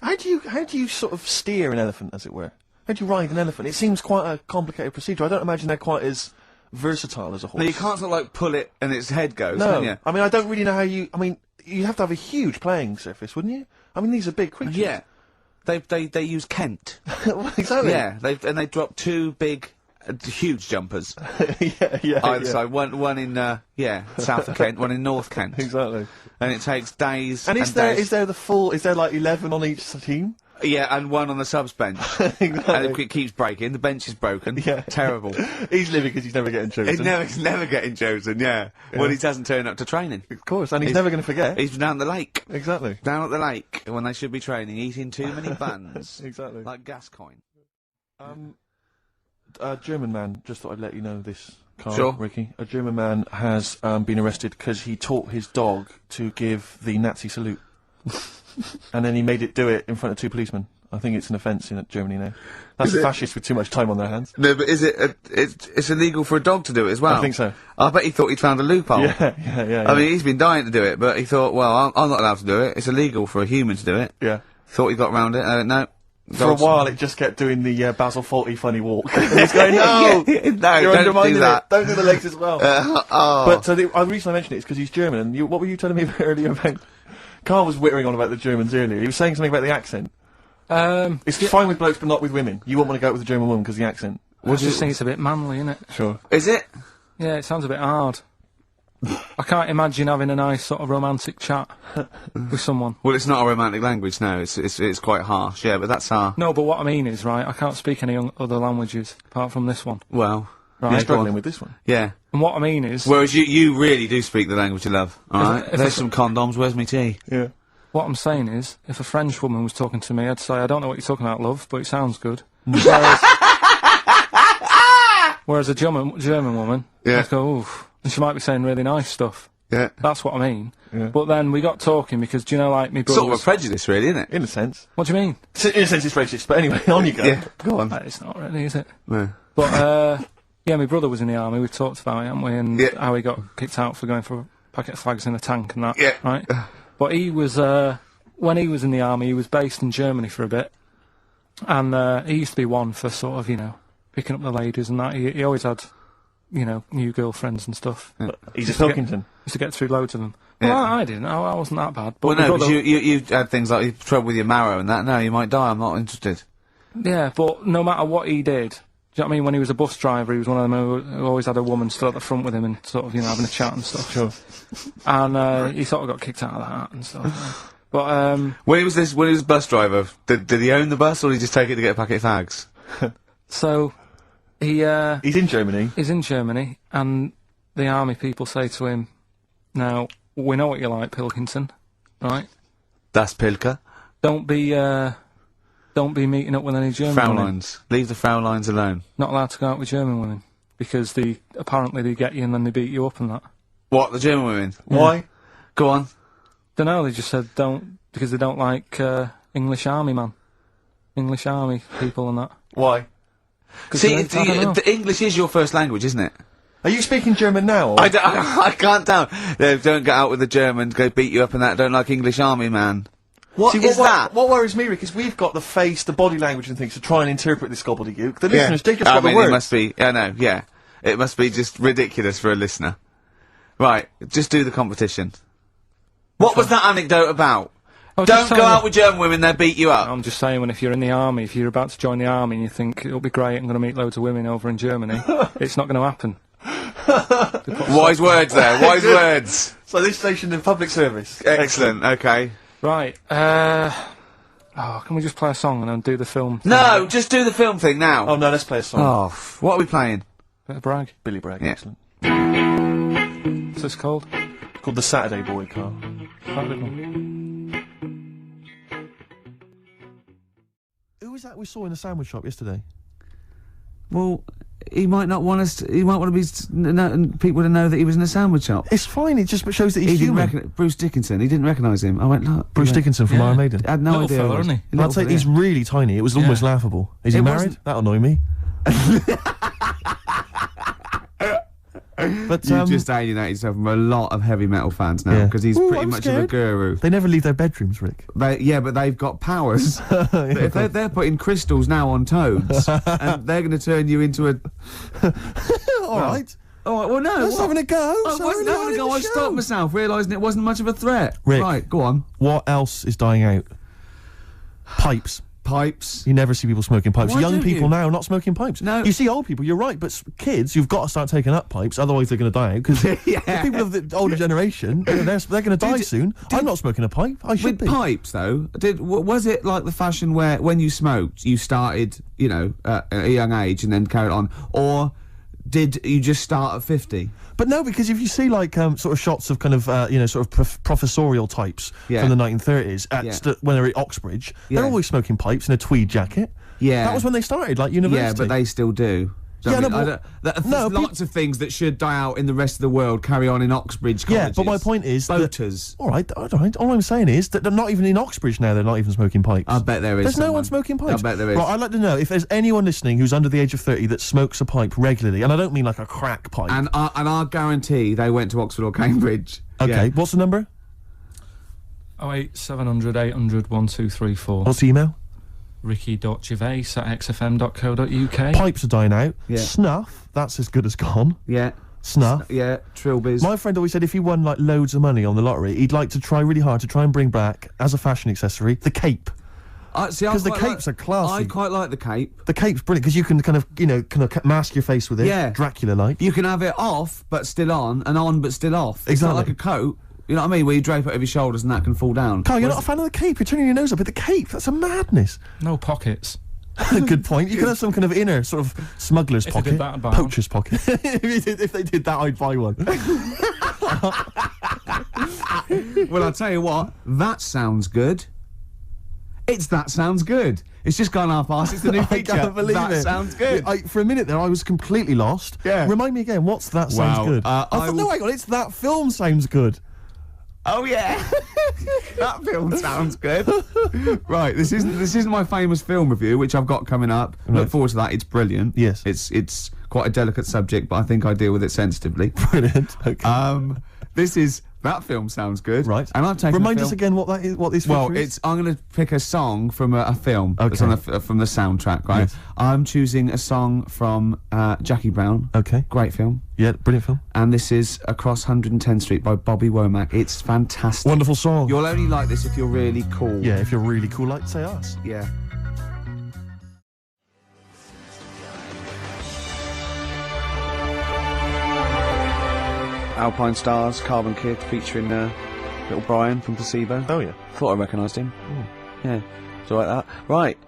How do you sort of steer an elephant, as it were? How do you ride an elephant? It seems quite a complicated procedure. I don't imagine they're quite as versatile as a horse. No, you can't sort of like pull it and its head goes, No, can you? I mean, I don't really know how you. I mean, you have to have a huge playing surface, wouldn't you? I mean, these are big creatures. Yeah. They use Kent. Well, exactly. Yeah, they drop 2 big, huge jumpers yeah. either side. One in south of Kent, one in North Kent. Exactly. And it takes days. And is there like 11 on each team? Yeah, and one on the subs bench. Exactly. And it keeps breaking. The bench is broken. Yeah. Terrible. He's living because he's never getting chosen. He's never getting chosen. Yeah. Well, he doesn't turn up to training. Of course, and he's never going to forget. He's down the lake. Exactly. Down at the lake when they should be training, eating too many buns. Exactly. Like Gascoigne. A German man, just thought I'd let you know this, Carl, Sure. Ricky. A German man has been arrested because he taught his dog to give the Nazi salute. And then he made it do it in front of 2 policemen. I think it's an offence in Germany now. That's a fascist with too much time on their hands. No, but is it? It's illegal for a dog to do it as well. I think so. I bet he thought he'd found a loophole. Yeah. I mean, he's been dying to do it, but he thought, well, I'm not allowed to do it. It's illegal for a human to do it. Yeah. Thought he got round it. No. For a while, it just kept doing the Basil Fawlty funny walk. And he's going, no, no, you're don't undermining do that. it. Don't do the legs as well. Oh. But the reason I mentioned it is because he's German. And what were you telling me earlier about? Carl was whittering on about the Germans earlier. He was saying something about the accent. It's fine with blokes, but not with women. You won't want to go out with a German woman because the accent. I just think it's a bit manly, isn't it? Sure. Is it? Yeah, it sounds a bit hard. I can't imagine having a nice sort of romantic chat with someone. Well, it's not a romantic language, no. It's quite harsh, yeah, but that's our... No, but what I mean is, right, I can't speak any other languages apart from this one. Well... You're Right. struggling with this one. Yeah. And what I mean is... Whereas you really do speak the language you love, alright? if There's some condoms, where's my tea? Yeah. What I'm saying is, if a French woman was talking to me, I'd say, I don't know what you're talking about, love, but it sounds good. Whereas a German woman, Yeah. I'd go, oof. And she might be saying really nice stuff. Yeah. That's what I mean. Yeah. But then we got talking because, do you know, like, me brother Sort of a prejudice, really, isn't it? In a sense. What do you mean? In a sense, it's racist, but anyway, on you go. Yeah, go on. It's not really, is it? No. But, yeah, my brother was in the army, we've talked about it, haven't we? And Yeah. how he got kicked out for going for a packet of fags in a tank and that, Yeah. right? But he was, when he was in the army, he was based in Germany for a bit. And he used to be one for sort of, you know, picking up the ladies and that. He always had, you know, new girlfriends and stuff. He's a Pilkington. Used to get through loads of them. Yeah. Well, I didn't. I wasn't that bad. But Well, my no, brother, because you had things like you trouble with your marrow and that. No, you might die, I'm not interested. yeah, but no matter what he did, do you know what I mean? When he was a bus driver, he was one of them who always had a woman still at the front with him and sort of, you know, having a chat and stuff. Sure. And he sort of got kicked out of that and stuff. But When he was bus driver, did he own the bus or did he just take it to get a packet of fags? so He's in Germany. he's in Germany, and the army people say to him, "Now we know what you like, Pilkington, right? Das Pilker. Don't be meeting up with any German women. Fraulines. Leave the Fraulines alone. Not allowed to go out with German women because apparently they get you and then they beat you up and that. What, the German women? Why? Go on. Don't know. They just said don't because they don't like English army people and that. Why? 'Cause See, they don't- I don't know. the English is your first language, isn't it? Are you speaking German now? Or? I can't tell. Don't get out with the Germans, go beat you up and that, don't like English army, man. What See, is that? What worries me, Rick, is we've got the face, the body language and things to try and interpret this gobbledygook. The listeners, they just I got mean, the words. it must be, I know, yeah. It must be just ridiculous for a listener. Right, just do the competition. What was that anecdote about? I was Don't just go telling out you- with German women, they'll beat you up. I'm just saying, when if you're in the army, if you're about to join the army and you think it'll be great, I'm going to meet loads of women over in Germany, it's not going to happen. Wise words there, wise words. So this station in public service. Excellent, okay. Right. Can we just play a song and then do the film? No, just do the film thing now. Oh no, let's play a song. Oh, what are we playing? Bit of brag. Billy Bragg, Yeah. excellent. What's this called? It's called The Saturday Boy, Carl. Quite a good one. Who was that we saw in the sandwich shop yesterday? Well, he might not want us. He might want to be people to know that he was in a sandwich shop. It's fine, it just shows that he's He didn't human. recognize Bruce Dickinson. He didn't recognise him. I went, look, Bruce he went, Dickinson from Yeah. Iron Maiden. I had no Little idea. fella, who it was. isn't he? I'll tell you, he's really tiny. It was almost laughable. Is he It married? wasn't- That'll annoy me. But You've just alienated yourself from a lot of heavy metal fans now, Yeah. because he's Ooh, pretty I'm much of a scared. guru. they never leave their bedrooms, Rick. Yeah, but they've got powers. If they're putting crystals now on toads, and they're going to turn you into a... All right. All right, well, no. Let's having a go. I wasn't having a go. I stopped myself, realising it wasn't much of a threat. Rick. Right, go on. What else is dying out? Pipes. Pipes. You never see people smoking pipes. Why Young don't people you? now are not smoking pipes. No. You see old people, you're right, but kids, you've got to start taking up pipes, otherwise they're going to die out. Because Yeah. people of the older generation, they're going to die soon. I'm not smoking a pipe. I should With be. pipes, though, was it like the fashion where when you smoked, you started, you know, at a young age and then carried on, or did you just start at 50? But no, because if you see like sort of shots of kind of sort of professorial types Yeah. from the 1930s at Yeah. when they're at Oxbridge, Yeah. they're always smoking pipes in a tweed jacket. Yeah. That was when they started, like university. Yeah, but they still do. So, Yeah, I mean, no, but- there's no, lots of things that should die out in the rest of the world carry on in Oxbridge Yeah, colleges. but my point is that- Boaters. All right. All I'm saying is that they're not even in Oxbridge now. They're not even smoking pipes. I bet there is There's no someone. one smoking pipes. I bet there is. Right, I'd like to know if there's anyone listening who's under the age of 30 that smokes a pipe regularly, and I don't mean like a crack pipe. And I guarantee they went to Oxford or Cambridge. Okay, Yeah. what's the number? 08700 800 1234. What's the email? ricky.gervais@xfm.co.uk. Pipes are dying out. Yeah. Snuff, that's as good as gone. Yeah. Snuff. Yeah, Trilbies. My friend always said if he won like loads of money on the lottery, he'd like to try really hard to try and bring back, as a fashion accessory, the cape. Because the capes are classy. I quite like the cape. The cape's brilliant because you can kind of mask your face with it, Yeah. Dracula-like. You can have it off but still on, and on but still off. It's Exactly. not like a coat. You know what I mean? Where you drape it over your shoulders and that can fall down. Carl, you're not a fan of the cape. You're turning your nose up at the cape. That's a madness. No pockets. Good point. You could have some kind of inner sort of smuggler's If they pocket, did that, I'd buy one. poacher's pocket. If they did that, I'd buy one. Well, I'll tell you what. That sounds good. That sounds good. It's just gone half past. It's the new I feature. can't believe that it. sounds good. For a minute there, I was completely lost. Yeah. Remind me again. What's that sounds Wow. good? I I thought, will- no, hang on. It's that film sounds good. Oh yeah, that film sounds good. Right, this isn't my famous film review, which I've got coming up. Look forward to that. It's brilliant. Yes. it's quite a delicate subject, but I think I deal with it sensitively. Brilliant. Okay. This is that film sounds good. Right. And I've taken Remind a film, us again what that is. What this Well, feature is? I'm going to pick a song from a film that's Okay. on from the soundtrack, right? Yes. I'm choosing a song from Jackie Brown. Okay. Great film. Yeah, brilliant film. And this is Across 110th Street by Bobby Womack. It's fantastic. Wonderful song. You'll only like this if you're really cool. Yeah, if you're really cool, like say us. Yeah. Alpine Stars, Carbon Kid, featuring little Brian from Placebo. Oh yeah. Thought I recognised him. Yeah, so like that. Right.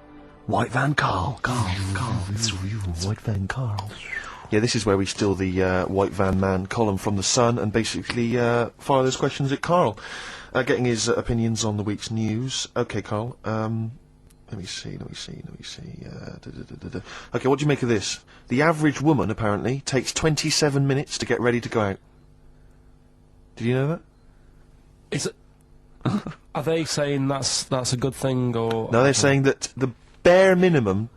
White Van Carl. Carl. It's real, White Van Carl. Yeah, this is where we steal the White Van Man column from The Sun and basically fire those questions at Carl, getting his opinions on the week's news. Okay, Carl. Let me see. Okay, what do you make of this? The average woman apparently takes 27 minutes to get ready to go out. Did you know that? Are they saying that's a good thing, or No, they're saying that the bare minimum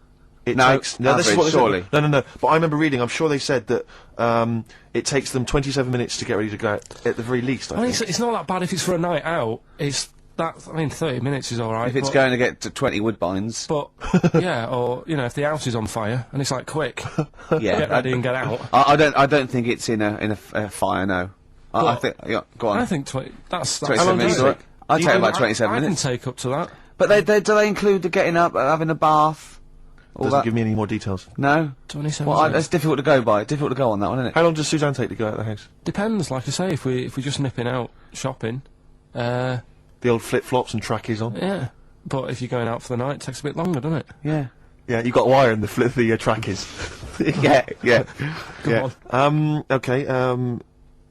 it takes. No, this is what they surely. said. No. But I remember reading. I'm sure they said that it takes them 27 minutes to get ready to go out at the very least. I mean, it's not that bad if it's for a night out. It's that. I mean, 30 minutes is all right. If it's but, going to get to 20 woodbines, But yeah, or you know, if the house is on fire and it's like quick, yeah, get ready and get out. I don't think it's in a fire. No, I think. Yeah, go on. I think 20. That's 27 long do you minutes. take? Right? I'd You take can- about 27 I minutes. can take up to that. But do they include the getting up, having a bath? All Doesn't that? give me any more details. No. 27 Well, minutes. that's difficult to go by. Difficult to go on that one, isn't it? How long does Suzanne take to go out of the house? Depends, like I say, if we're just nipping out shopping, The old flip-flops and trackies on. yeah. But if you're going out for the night, it takes a bit longer, doesn't it? Yeah. Yeah, you got wire in the trackies. yeah. Come on. Okay.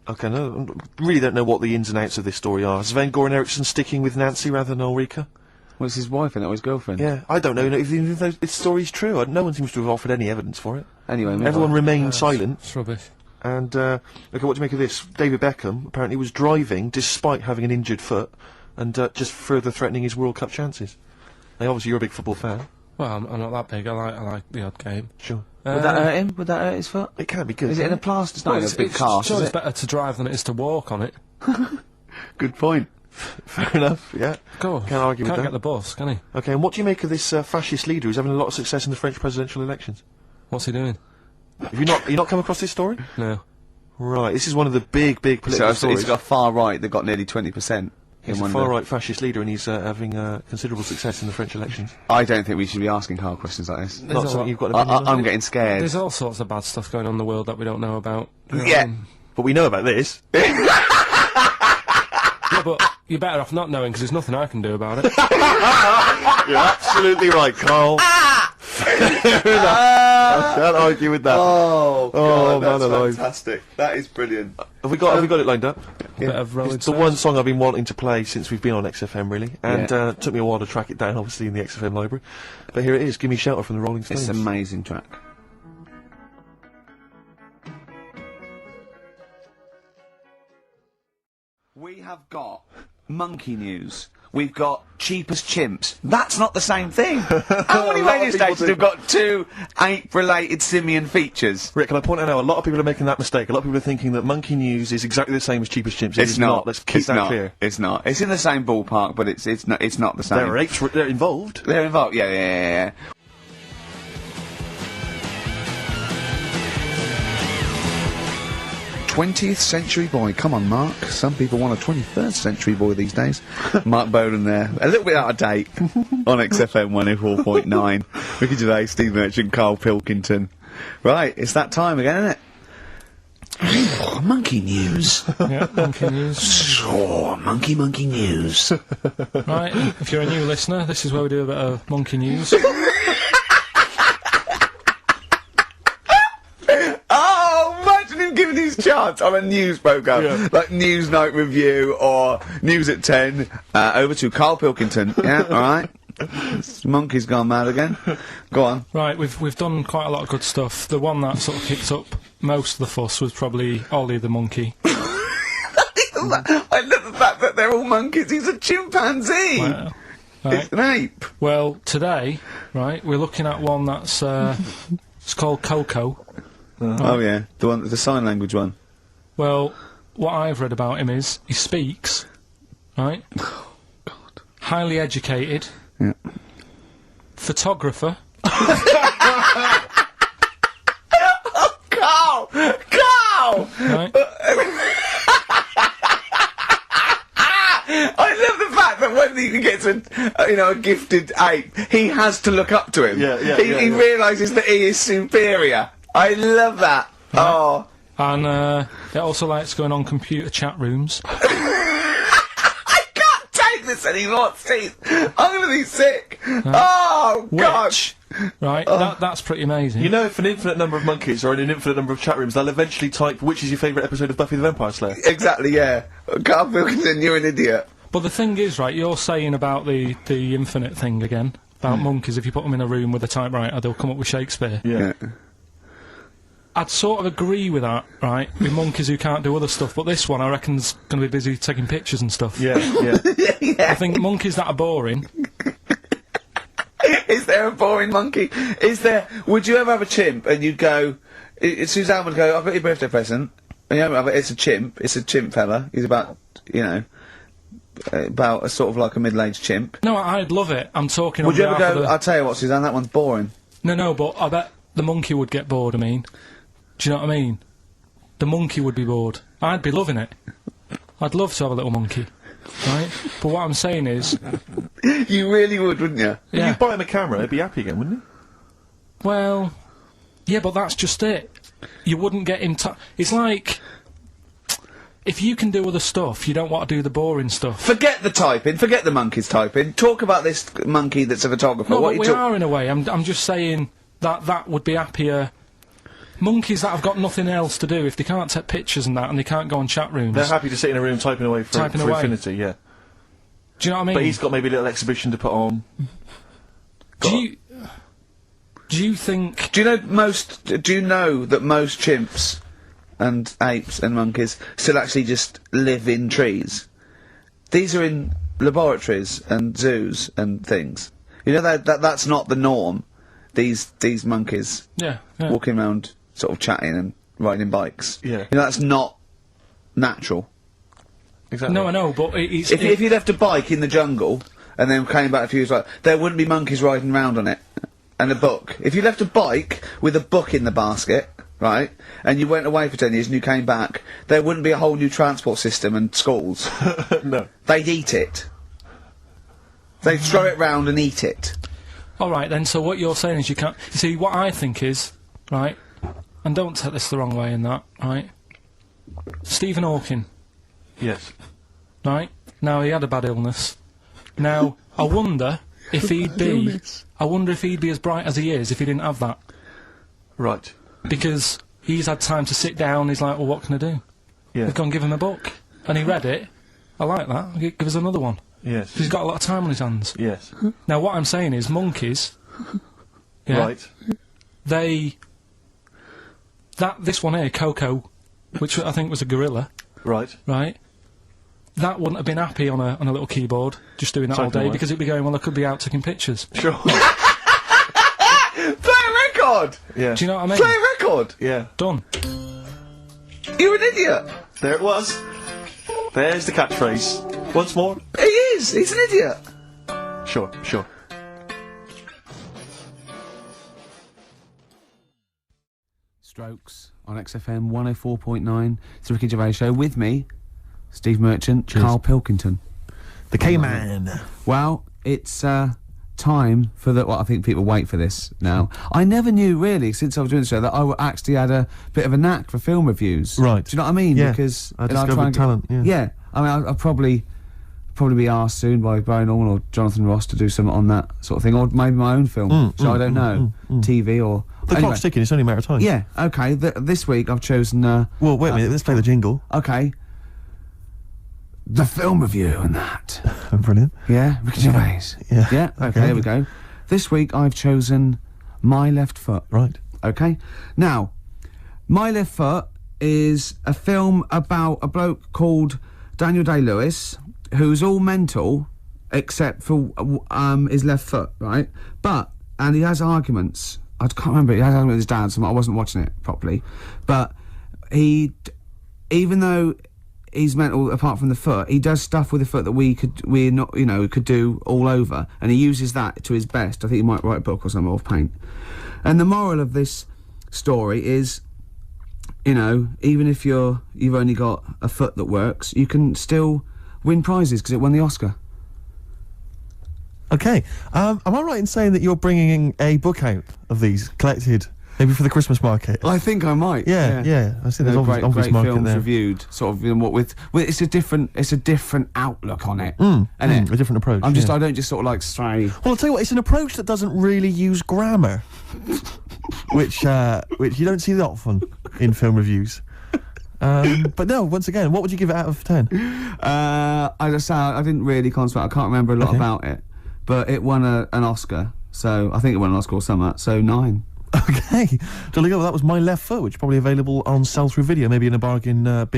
Okay. No, really don't know what the ins and outs of this story are. Sven Goran Eriksson sticking with Nancy rather than Ulrika? Well, it's his wife and not his girlfriend. Yeah, I don't know if this story's true. No one seems to have offered any evidence for it. Anyway, move Everyone on. remained silent. It's rubbish. And, okay, what do you make of this? David Beckham apparently was driving despite having an injured foot and just further threatening his World Cup chances. Now, obviously, you're a big football fan. Well, I'm not that big. I like the odd game. Sure. Would that hurt him? Would that hurt his foot? It can't be good. Is it in a plaster? It's not in a big cast, Sure, is it's it? better to drive than it is to walk on it. Good point. Fair enough, yeah. Go. Can't argue with Can't that. get the bus, can he? Okay, and what do you make of this fascist leader who's having a lot of success in the French presidential elections? What's he doing? Have you not come across this story? No. Right, this is one of the big political So stories. he's got a far right that got nearly 20%. He's a far-right fascist leader, and he's having considerable success in the French elections. I don't think we should be asking Carl questions like this. Not something you've got an opinion on? I'm getting scared. There's all sorts of bad stuff going on in the world that we don't know about. Yeah. But we know about this. Yeah, but you're better off not knowing because there's nothing I can do about it. You're absolutely right, Carl. Fair enough. I can't argue with that. Oh, God, man alive. fantastic. That is brilliant. Have we got it lined up? A bit of Rolling It's the one song I've been wanting to play since we've been on XFM, really. And took me a while to track it down, obviously, in the XFM library. But here it is. Give Me Shelter from the Rolling Stones. It's an amazing track. We have got monkey news. We've got cheap as chimps. That's not the same thing. How many radio stations have got two ape-related simian features? Rick, can I point out now, a lot of people are making that mistake. A lot of people are thinking that Monkey News is exactly the same as Cheap as Chimps. It's not. Let's keep that clear. It's not. It's in the same ballpark, but it's not the same. There are apes, they're involved. They're involved. Yeah. 20th century boy. Come on, Mark. Some people want a 21st century boy these days. Mark Bowden there. A little bit out of date on XFM 104.9. Ricky Gervais, Steve Merchant, Karl Pilkington. Right, it's that time again, isn't it? Monkey news. Yeah, monkey news. Sure, monkey news. Right, if you're a new listener, this is where we do a bit of monkey news. Giving his chance on a news programme, like News Night Review or News at 10, over to Karl Pilkington. Yeah, alright. Monkey's gone mad again. Go on. Right, we've done quite a lot of good stuff. The one that sort of kicked up most of the fuss was probably Ollie the monkey. I love the fact that they're all monkeys. He's a chimpanzee. Well, right. It's an ape. Well, today, right, we're looking at one that's it's called Coco. Oh yeah, the sign language one. Well, what I've read about him is he speaks, right? Oh God. Highly educated. Yeah. Photographer. Carl! Right? I love the fact that when he gets a gifted ape, he has to look up to him. He realises that he is superior. I love that. Right. Oh. And it also likes going on computer chat rooms. I can't take this anymore, Steve. I'm going to be sick. Oh, gosh. Right, that's pretty amazing. You know, if an infinite number of monkeys are in an infinite number of chat rooms, they'll eventually type, which is your favourite episode of Buffy the Vampire Slayer? Exactly, yeah. Karl Pilkington, you're an idiot. But the thing is, right, you're saying about the infinite thing again, about monkeys, if you put them in a room with a typewriter, they'll come up with Shakespeare. Yeah. I'd sort of agree with that, right, with monkeys who can't do other stuff, but this one I reckon's going to be busy taking pictures and stuff. Yeah. Yeah. I think monkeys that are boring... Is there a boring monkey? Would you ever have a chimp and you'd go, Suzanne would go, I've got your birthday present, and you know, it's a chimp fella, he's about, about a sort of like a middle-aged chimp. No, I'd love it. I'm talking Would on you ever behalf go, of I'll tell you what, Suzanne, that one's boring. No, but I bet the monkey would get bored, I mean. Do you know what I mean? The monkey would be bored. I'd be loving it. I'd love to have a little monkey. Right? But what I'm saying is... You really would, wouldn't you? If you buy him a camera, he'd be happy again, wouldn't he? Well... Yeah, but that's just it. You wouldn't get him it's like... If you can do other stuff, you don't want to do the boring stuff. Forget the typing, forget the monkey's typing. Talk about this monkey that's a photographer. No, what but we are in a way. I'm just saying that would be happier... Monkeys that have got nothing else to do, if they can't take pictures and that, and they can't go on chat rooms... They're happy to sit in a room typing away for infinity, yeah. Do you know what I mean? But he's got maybe a little exhibition to put on. Do you think... Do you know that most chimps and apes and monkeys still actually just live in trees? These are in laboratories and zoos and things. You know that's not the norm. These monkeys walking around sort of chatting and riding bikes. Yeah. You know, that's not natural. Exactly. No, I know, but it's... If you left a bike in the jungle and then came back a few years later, there wouldn't be monkeys riding around on it. And a book. If you left a bike with a book in the basket, right, and you went away for 10 years and you came back, there wouldn't be a whole new transport system and schools. No. They'd eat it. They'd throw it round and eat it. All right, then, so what you're saying is you can't... You see, what I think is, right, and don't take this the wrong way in that, right, Stephen Hawking, Yes. right, now he had a bad illness. Now, I wonder if he'd be... I wonder if he'd be as bright as he is if he didn't have that. Right. Because he's had time to sit down, he's like, well, what can I do? Yeah. They've gone and give him a book. And he read it. I like that. Give us another one. Yes. He's got a lot of time on his hands. Yes. Now, what I'm saying is, monkeys... Yeah, Right. This one here, Coco, which I think was a gorilla, Right. right? That wouldn't have been happy on a little keyboard, just doing that all Typing day, away. because it'd be going, well, I could be out taking pictures. Sure. Play a record! Yeah. Do you know what I mean? Play a record! Yeah. Done. You're an idiot! There it was. There's the catchphrase. Once more. He is! He's an idiot! Sure. Sure. Strokes on XFM 104.9. It's the Ricky Gervais Show with me, Steve Merchant, Karl Pilkington. The K-Man. Well, it's time for the... Well, I think people wait for this now. I never knew, really, since I was doing the show, that I actually had a bit of a knack for film reviews. Right. Do you know what I mean? Yeah. Because I and I'll discovered try and talent, yeah. Yeah. I mean, I'll probably be asked soon by Brian Norman or Jonathan Ross to do something on that sort of thing, or maybe my own film. So I don't know. TV or... The Anyway. clock's ticking, it's only a matter of time. Yeah, okay. This week I've chosen... Well, wait a minute, let's play the jingle. okay. The film review and that. Brilliant. Yeah, Ricky Gervais. Yeah. Yeah, okay, there we go. This week I've chosen My Left Foot. Right. Okay? Now, My Left Foot is a film about a bloke called Daniel Day-Lewis, who's all mental except for his left foot, right? And he has arguments. I can't remember, he has arguments with his dad, so I wasn't watching it properly. But even though he's mental apart from the foot, he does stuff with the foot that we could do all over, and he uses that to his best. I think he might write a book or something off paint. And the moral of this story is, even if you've only got a foot that works, you can still win prizes because it won the Oscar. Okay. Am I right in saying that you're bringing a book out of these, collected, maybe for the Christmas market? I think I might. Yeah. I see there's obvious great market films there. reviewed, sort of, with it's a different outlook on it, isn't it? A different approach. I don't just sort of like stray. Well, I'll tell you what, it's an approach that doesn't really use grammar, which you don't see that often in film reviews. But no, once again, what would you give it out of 10? I just say I didn't really concentrate. I can't remember a lot about it, but it won an Oscar, so I think it won an Oscar or something. So 9. Okay, jolly good. Well, that was My Left Foot, which is probably available on sell-through video, maybe in a bargain bin.